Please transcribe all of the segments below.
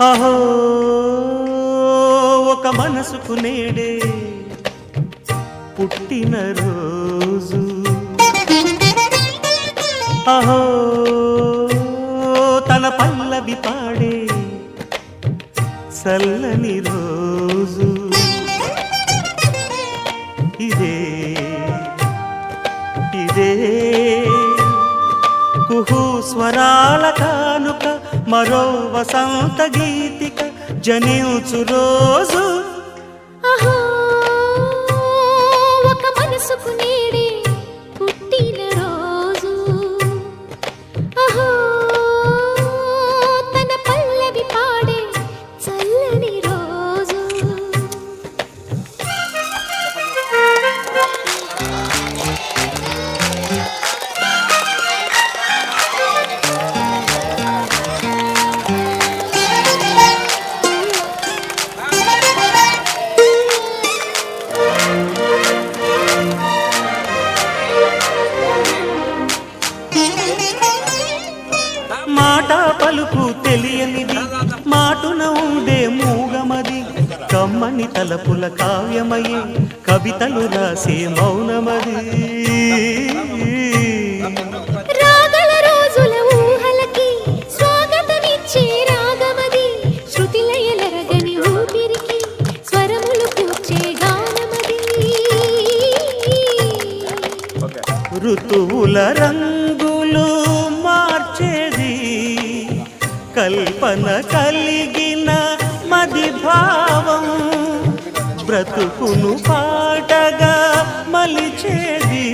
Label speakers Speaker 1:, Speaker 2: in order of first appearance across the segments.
Speaker 1: అహో ఒక మనసుకు నేడే పుట్టిన రోజు, అహో తన పల్లవి పాడే చల్లని రోజు, ఇదే ఇదే కుహు స్వరాల కానుక, మరో వసంత గీతిక జనించు రోజు.
Speaker 2: అహో ఒక మనసుకు నేడే పుట్టిన రోజు, అహో తన పల్లవి పాడే చల్లని రోజు.
Speaker 1: మాట పలుకు తెలియనిది, మాటున ఉండే మూగమది, కమ్మని తలపుల కావ్యమయ్యే కవితలు రాసే మౌనమది.
Speaker 2: రాగల రోజుల ఊహలకి స్వాగతమిచ్చే రాగమది, శృతిలయలరగని ఊపిరికి స్వరములు కూర్చే గానమది.
Speaker 1: ఋతువుల రంగులు మార్చేది, కల్పన కలిగిన మది భావం, బ్రతుకును పాటగా మలిచేది,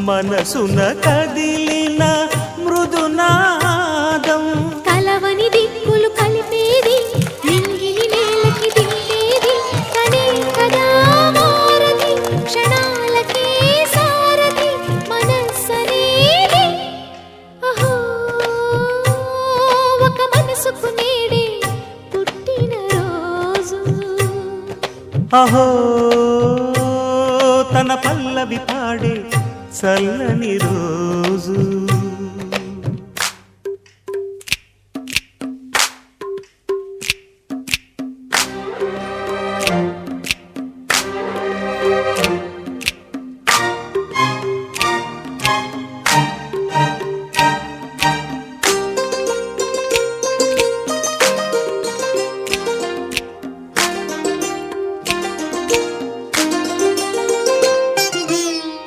Speaker 1: మనసున కదిలిన మృదునాదం.
Speaker 2: కలవని దిక్కులు కలిపేది, నింగిని నేలకి దింపేది, కనే కదా మారది, క్షణాలకే సారది మనస్సనేది. అహో ఒక మనసుకు నేడే పుట్టిన రోజు,
Speaker 1: అహో తన పల్లవి పాడే చల్లని రోజు.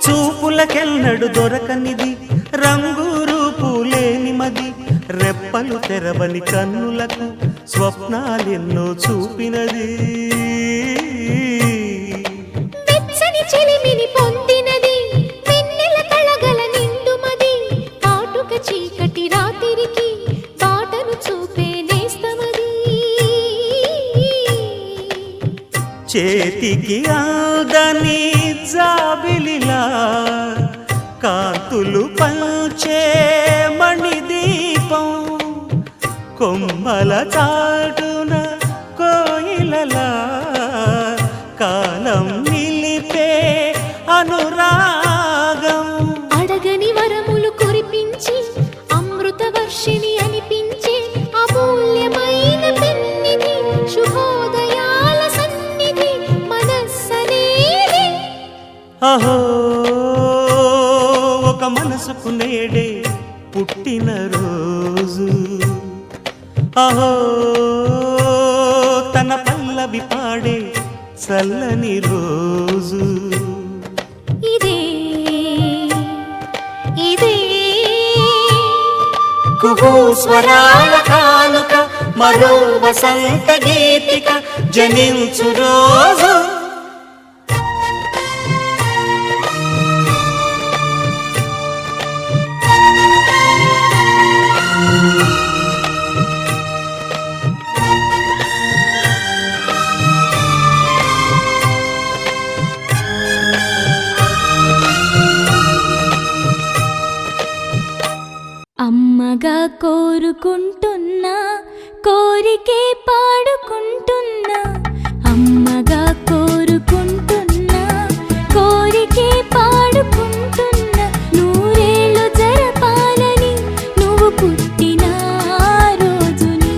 Speaker 1: చూపులకెన్నడు దొరకనిది, రంగు రూపు లేని మది, రెప్పలు తెరవని కన్నులకు స్వప్నాలెన్నో చూపినది.
Speaker 2: వెచ్చని చెలిమిని పొందినది, వెన్నెల కళగల నిండుమది, కాటుక చీకటి రాత్రికి బాటను చూపే నేస్తమది.
Speaker 1: చేతికి అందని జాబిలిలా కాంతులు పంచే మణిదీపం, కొమ్మల చాటున కోయిలలా కాలం నిలిపే అనురాగం.
Speaker 2: అడగని వరములు కురిపించి అమృత వర్షిణి అనిపించే అమూల్యమైన పెన్నిధి, శుభోదయాల సన్నిధి మనస్సనేది.
Speaker 1: అహో ఒక మనసుకు నేడే పుట్టిన రోజు, అహో తన పల్లవి పాడే చల్లని రోజు,
Speaker 2: ఇదే ఇదే
Speaker 1: కుహు స్వరాల కానుక, మరో వసంత గీతిక జనించు రోజు.
Speaker 2: అమ్మగా కోరుకుంటున్నా, కోరికే పాడుకుంటున్నా, అమ్మగా కోరుకుంటున్నా, కోరికే పాడుకుంటున్నా, నూరేళ్ళు జరపాలని నువ్వు పుట్టిన రోజుని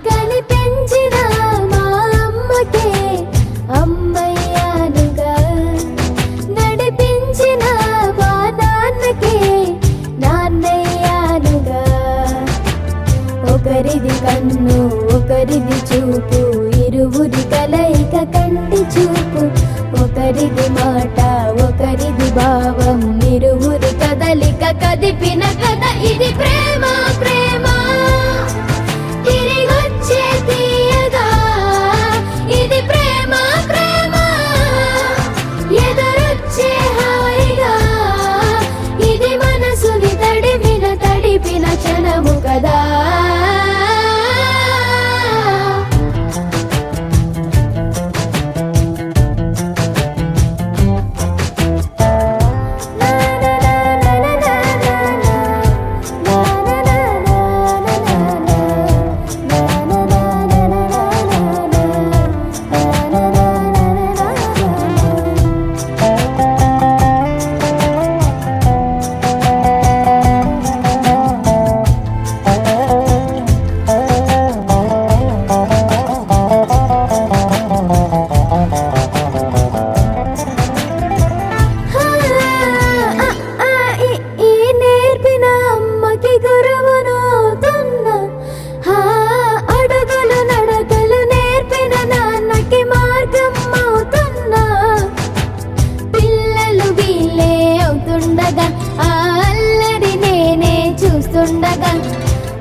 Speaker 2: కనిపించిన మా అమ్మకే అమ్మయ్యానుగా, నడిపించిన మా నాన్నకే నాన్నయ్యానుగా. ఒకరిది కన్ను ఒకరిది చూపు, ఇరువురి కలయిక కంటి చూపు. ఒకరిది మాట ఒకరిది భావం, ఇరువురి కదలిక కదిపిన కథ ఇది ప్రేమ ప్రేమ. తిరిగొచ్చే తీయగా ఇది ప్రేమ ప్రేమ, ఎదురొచ్చే హాయిగా ఇది మనసుని తడిపిన క్షణము కదా.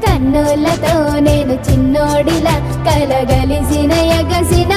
Speaker 2: కన్నులతో నేను చిన్నోడిలా కలగలిసిన ఎగసిన